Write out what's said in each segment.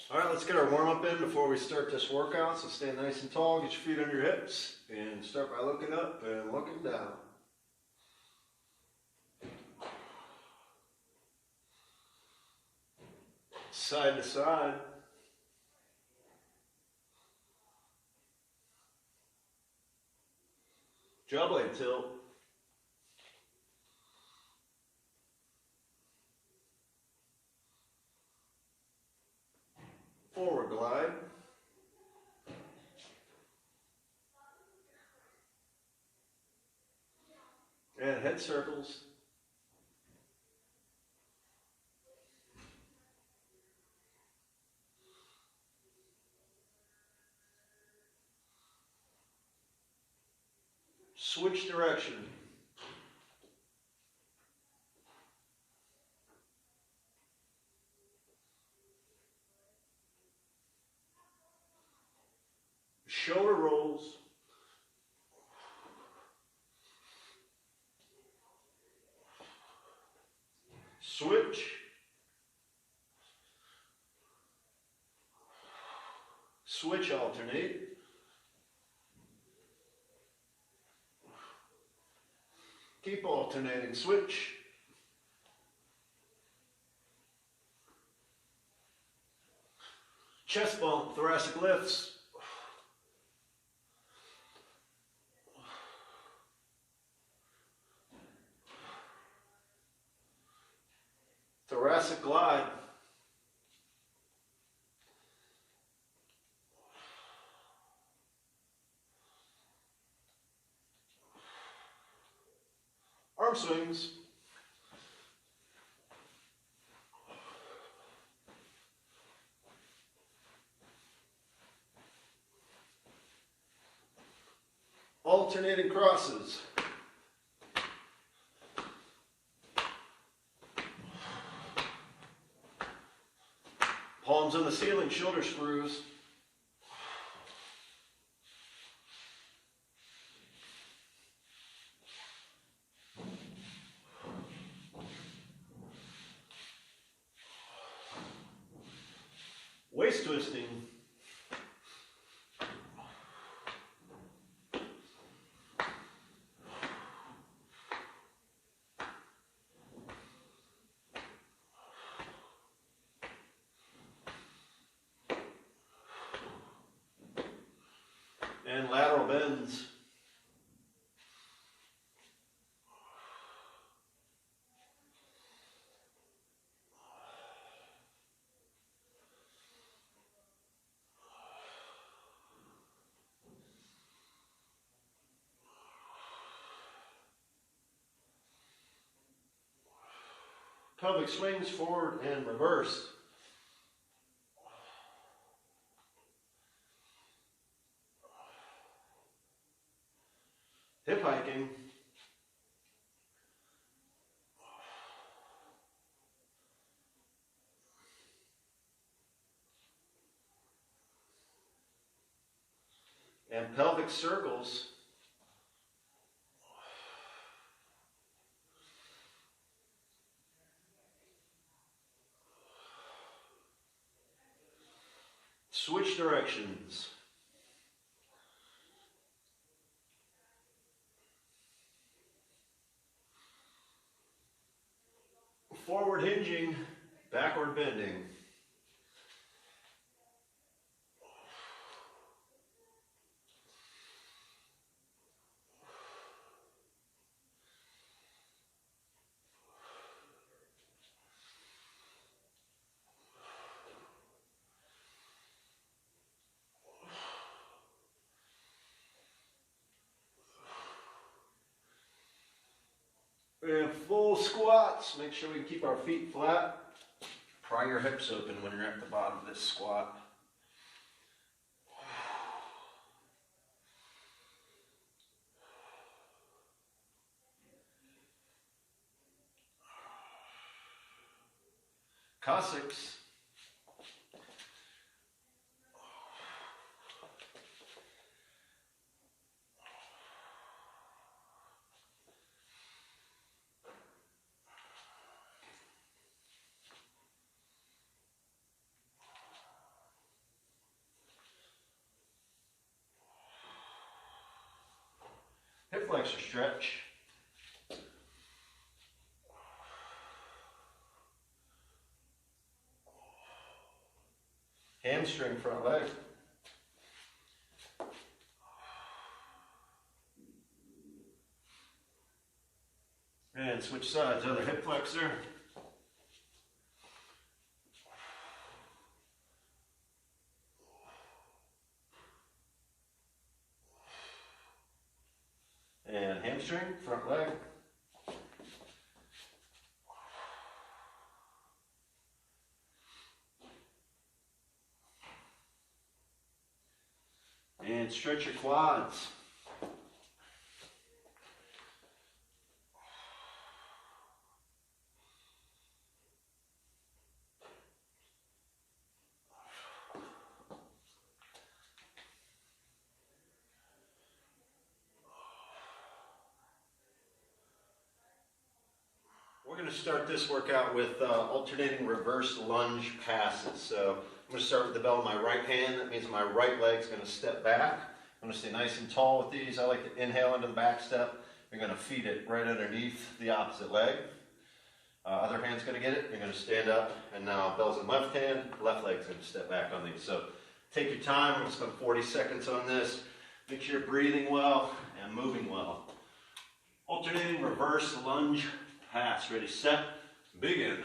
All right, let's get our warm-up in before we start this workout. So stay nice and tall, get your feet on your hips, and start by looking up and looking down. Side to side. Jaw blade tilt. Forward glide. And head circles. Switch direction. Shoulder rolls. Switch. Switch, alternate. Keep alternating, switch. Chest bump, thoracic lifts. Thoracic glide. Arm swings. Alternating crosses. Palms on the ceiling, shoulder screws. Waist twisting. And lateral bends. Pelvic swings forward and reverse. Hip hiking. And pelvic circles. Switch directions. Forward hinging, backward bending. And full squats. Make sure we keep our feet flat. Pry your hips open when you're at the bottom of this squat. Cossacks. Hip flexor stretch. Hamstring front leg. And switch sides, other hip flexor. And hamstring, front leg. And stretch your quads. We're going to start this workout with alternating reverse lunge passes. So I'm going to start with the bell in my right hand. That means my right leg's going to step back. I'm going to stay nice and tall with these. I like to inhale into the back step. You're going to feed it right underneath the opposite leg. Other hand's going to get it. You're going to stand up, and now bell's in left hand. Left leg's going to step back on these. So take your time. I'm going to spend 40 seconds on this. Make sure you're breathing well and moving well. Alternating reverse lunge pass. Ready, set, begin.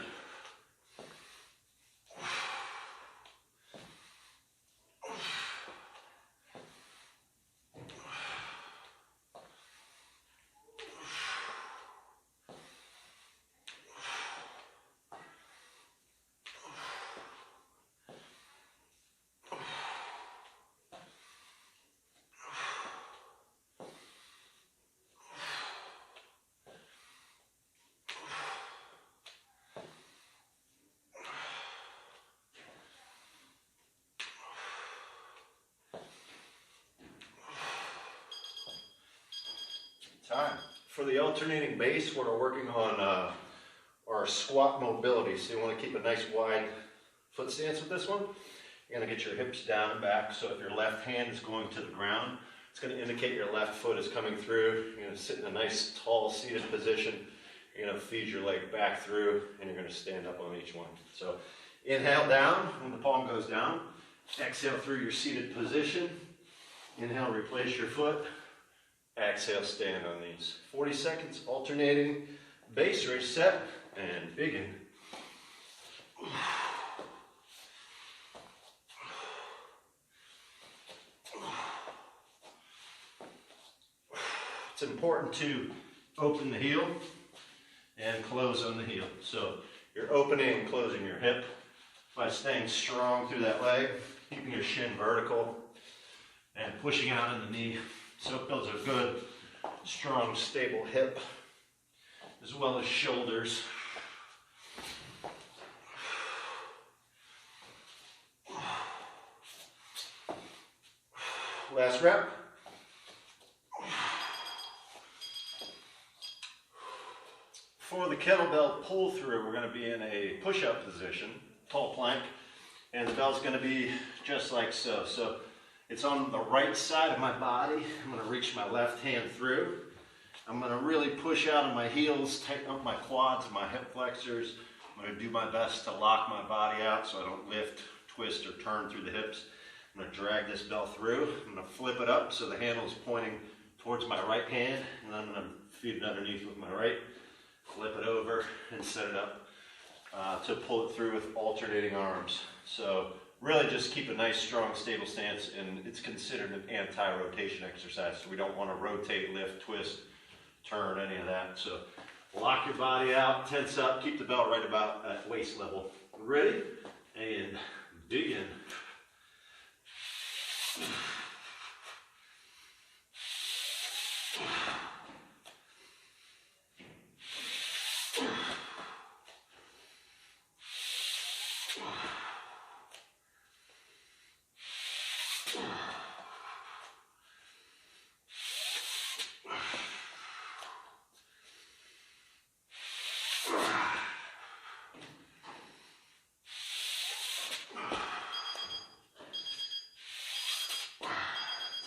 Time. For the alternating base, we're working on our squat mobility. So you want to keep a nice wide foot stance with this one. You're going to get your hips down and back. So if your left hand is going to the ground, it's going to indicate your left foot is coming through. You're going to sit in a nice tall seated position. You're going to feed your leg back through, and you're going to stand up on each one. So inhale down when the palm goes down. Exhale through your seated position. Inhale, replace your foot. Exhale, stand on these. 40 seconds, alternating. Base, ready, set, and begin. It's important to open the heel and close on the heel. So you're opening and closing your hip by staying strong through that leg, keeping your shin vertical, and pushing out in the knee. So it builds a good, strong, stable hip, as well as shoulders. Last rep. For the kettlebell pull through, we're going to be in a push-up position, tall plank, and the bell's going to be just like so. So it's on the right side of my body. I'm going to reach my left hand through. I'm going to really push out on my heels, tighten up my quads, my hip flexors. I'm going to do my best to lock my body out so I don't lift, twist, or turn through the hips. I'm going to drag this bell through. I'm going to flip it up so the handle is pointing towards my right hand, and then I'm going to feed it underneath with my right, flip it over, and set it up to pull it through with alternating arms. So really just keep a nice, strong, stable stance, and it's considered an anti-rotation exercise, so we don't want to rotate, lift, twist, turn, any of that. So lock your body out, tense up, keep the belt right about at waist level. Ready? And begin.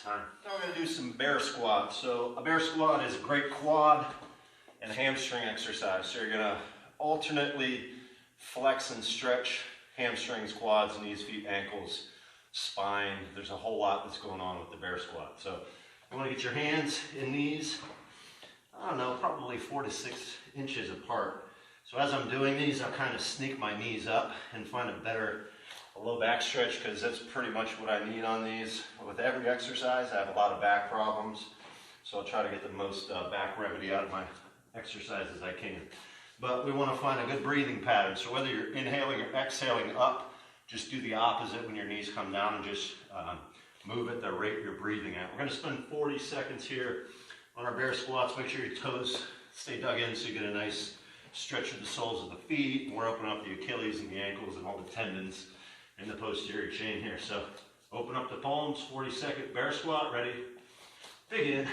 time. Now we're going to do some bear squats. So a bear squat is a great quad and hamstring exercise. So you're going to alternately flex and stretch hamstrings, quads, knees, feet, ankles, spine. There's a whole lot that's going on with the bear squat. So you want to get your hands and knees, I don't know, probably 4 to 6 inches apart. So as I'm doing these, I'll kind of sneak my knees up and find a low back stretch, because that's pretty much what I need on these. With every exercise, I have a lot of back problems. So I'll try to get the most back remedy out of my exercise as I can. But we want to find a good breathing pattern. So whether you're inhaling or exhaling up, just do the opposite when your knees come down and just move at the rate you're breathing at. We're going to spend 40 seconds here on our bear squats. Make sure your toes stay dug in so you get a nice stretch of the soles of the feet. And we're opening up the Achilles and the ankles and all the tendons in the posterior chain here. So open up the palms, 40-second bear squat, ready, begin.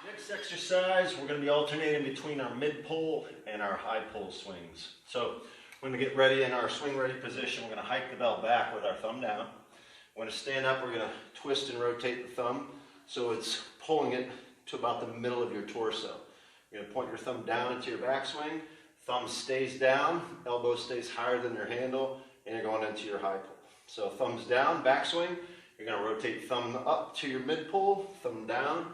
Next exercise, we're going to be alternating between our mid pull and our high pull swings. So we're going to get ready in our swing ready position. We're going to hike the bell back with our thumb down. We're going to stand up. We're going to twist and rotate the thumb so it's pulling it to about the middle of your torso. You're going to point your thumb down into your backswing. Thumb stays down, elbow stays higher than your handle, and you're going into your high pull. So thumbs down, backswing. You're going to rotate thumb up to your mid pull, thumb down,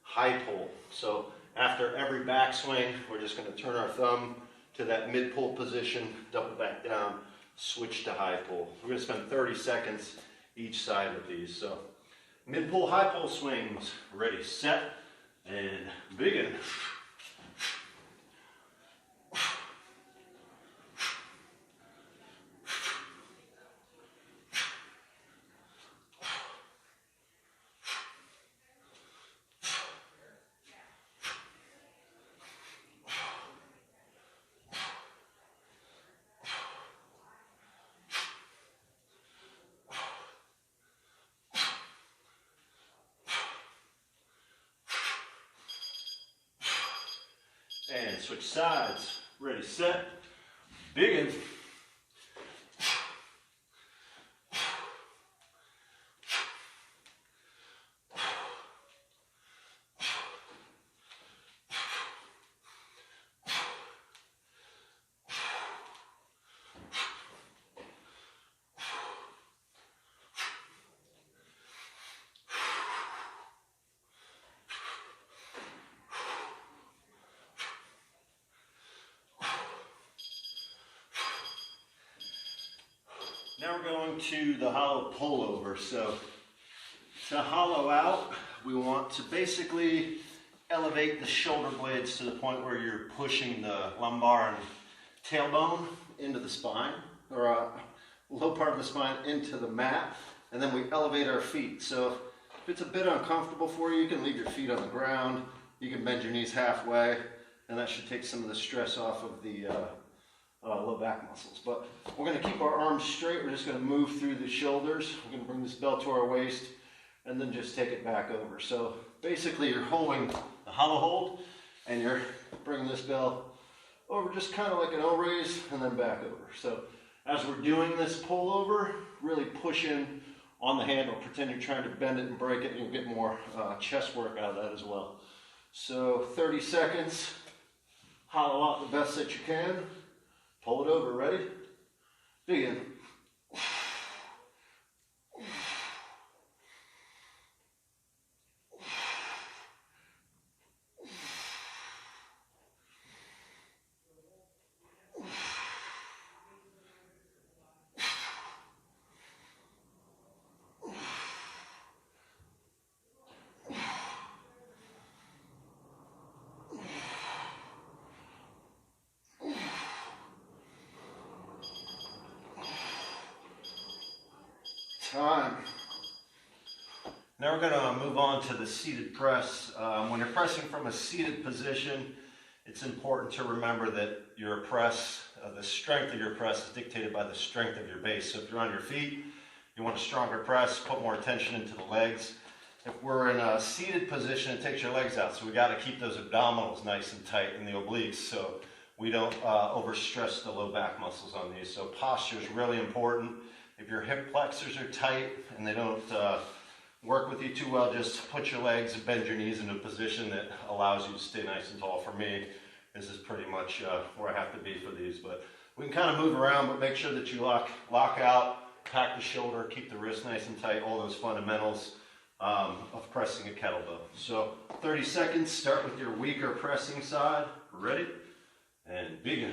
high pull. So after every backswing, we're just going to turn our thumb to that mid pull position, double back down, switch to high pull. We're going to spend 30 seconds each side with these. So mid pull, high pull swings, ready, set, and begin. And switch sides. Ready, set, begin. Now we're going to the hollow pullover. So to hollow out, we want to basically elevate the shoulder blades to the point where you're pushing the lumbar and tailbone into the spine, or low part of the spine into the mat, and then we elevate our feet. So if it's a bit uncomfortable for you, you can leave your feet on the ground, you can bend your knees halfway, and that should take some of the stress off of the low back muscles. But we're going to keep our arms straight. We're just going to move through the shoulders. We're going to bring this bell to our waist and then just take it back over. So basically you're holding the hollow hold and you're bringing this bell over just kind of like an O-raise and then back over. So as we're doing this pullover, really push in on the handle. Pretend you're trying to bend it and break it, and you'll get more chest work out of that as well. So 30 seconds, hollow out the best that you can. Pull it over, ready? Begin. Now we're going to move on to the seated press. When you're pressing from a seated position, it's important to remember that your press, the strength of your press is dictated by the strength of your base. So if you're on your feet, you want a stronger press, put more tension into the legs. If we're in a seated position, it takes your legs out. So we got to keep those abdominals nice and tight in the obliques so we don't overstress the low back muscles on these. So posture is really important. If your hip flexors are tight and they don't work with you too well, just put your legs and bend your knees into a position that allows you to stay nice and tall. For me, this is pretty much where I have to be for these. But we can kind of move around, but make sure that you lock out, pack the shoulder, keep the wrist nice and tight, all those fundamentals of pressing a kettlebell. So 30 seconds, start with your weaker pressing side. Ready? And begin.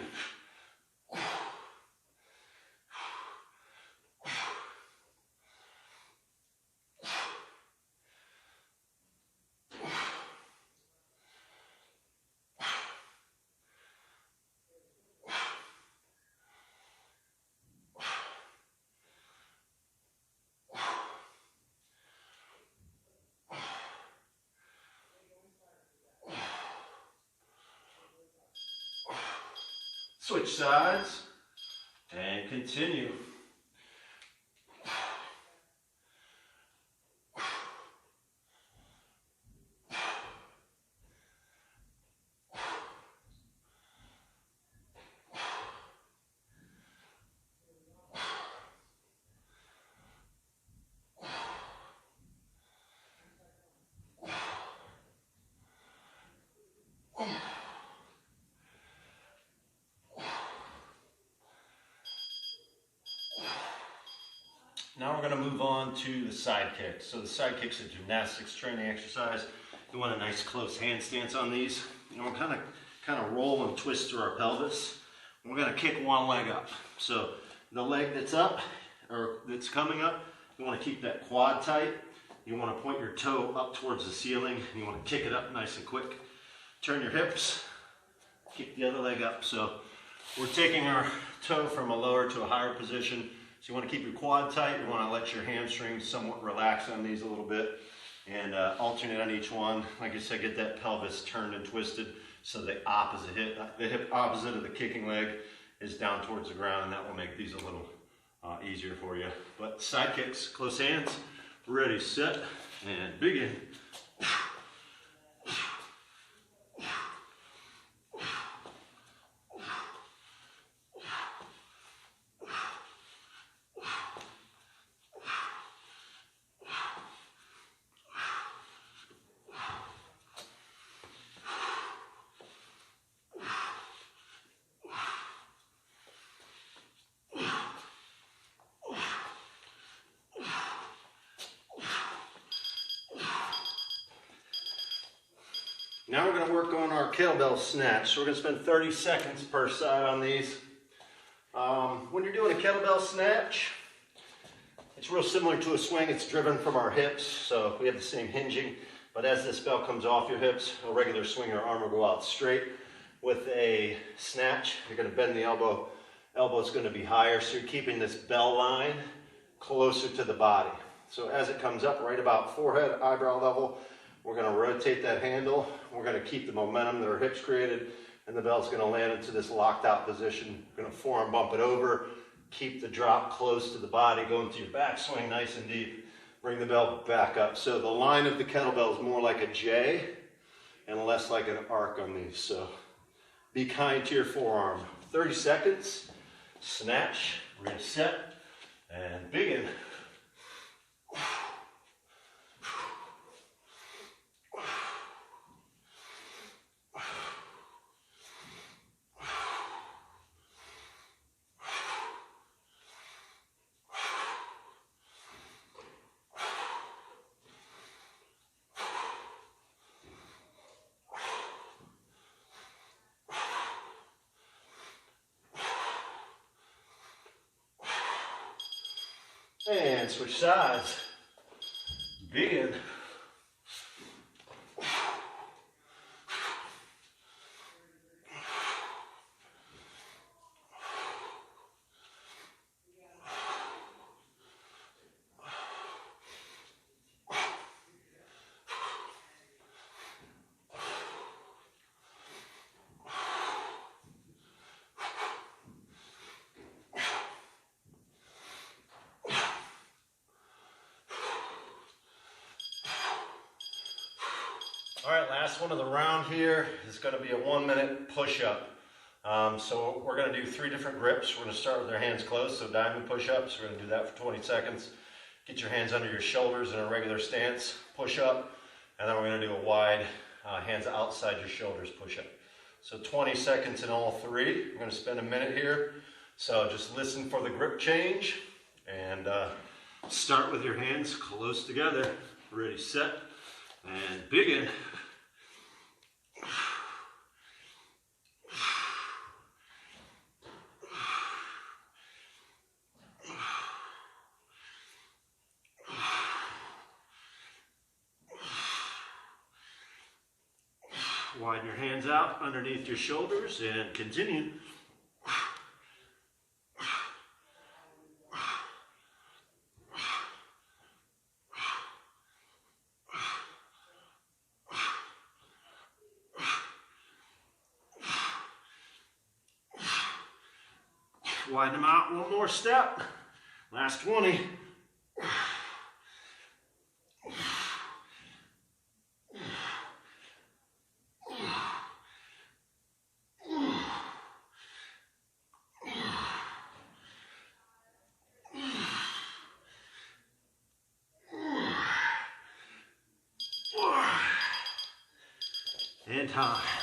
Switch sides and continue. Now we're going to move on to the side kicks. So the side kicks are gymnastics training exercise. You want a nice close handstance on these. And we'll kind of roll and twist through our pelvis. We're going to kick one leg up. So the leg that's up, or that's coming up, you want to keep that quad tight. You want to point your toe up towards the ceiling. You want to kick it up nice and quick. Turn your hips, kick the other leg up. So we're taking our toe from a lower to a higher position. So you want to keep your quad tight. You want to let your hamstrings somewhat relax on these a little bit and alternate on each one. Like I said, get that pelvis turned and twisted so the hip opposite of the kicking leg is down towards the ground, and that will make these a little easier for you. But side kicks, close hands, ready, set, and begin. Now we're going to work on our kettlebell snatch. So we're going to spend 30 seconds per side on these. When you're doing a kettlebell snatch, it's real similar to a swing. It's driven from our hips, so we have the same hinging. But as this belt comes off your hips, a regular swing or arm will go out straight. With a snatch, you're going to bend the elbow. Elbow's going to be higher, so you're keeping this bell line closer to the body. So as it comes up, right about forehead, eyebrow level, we're going to rotate that handle. We're going to keep the momentum that our hips created, and the belt's going to land into this locked out position. We're going to forearm bump it over, keep the drop close to the body, go into your backswing nice and deep. Bring the belt back up. So the line of the kettlebell is more like a J and less like an arc on these. So be kind to your forearm. 30 seconds, snatch, reset, and begin. And switch sides. Begin. All right, last one of the round here is going to be a 1-minute push-up. So we're going to do 3 different grips. We're going to start with our hands closed, so diamond push-ups. We're going to do that for 20 seconds. Get your hands under your shoulders in a regular stance, push-up, and then we're going to do a wide, hands outside your shoulders push-up. So 20 seconds in all 3. We're going to spend a minute here. So just listen for the grip change, and start with your hands close together. Ready, set, and begin. Widen your hands out underneath your shoulders and continue. Widen them out one more step. Last 20. And time.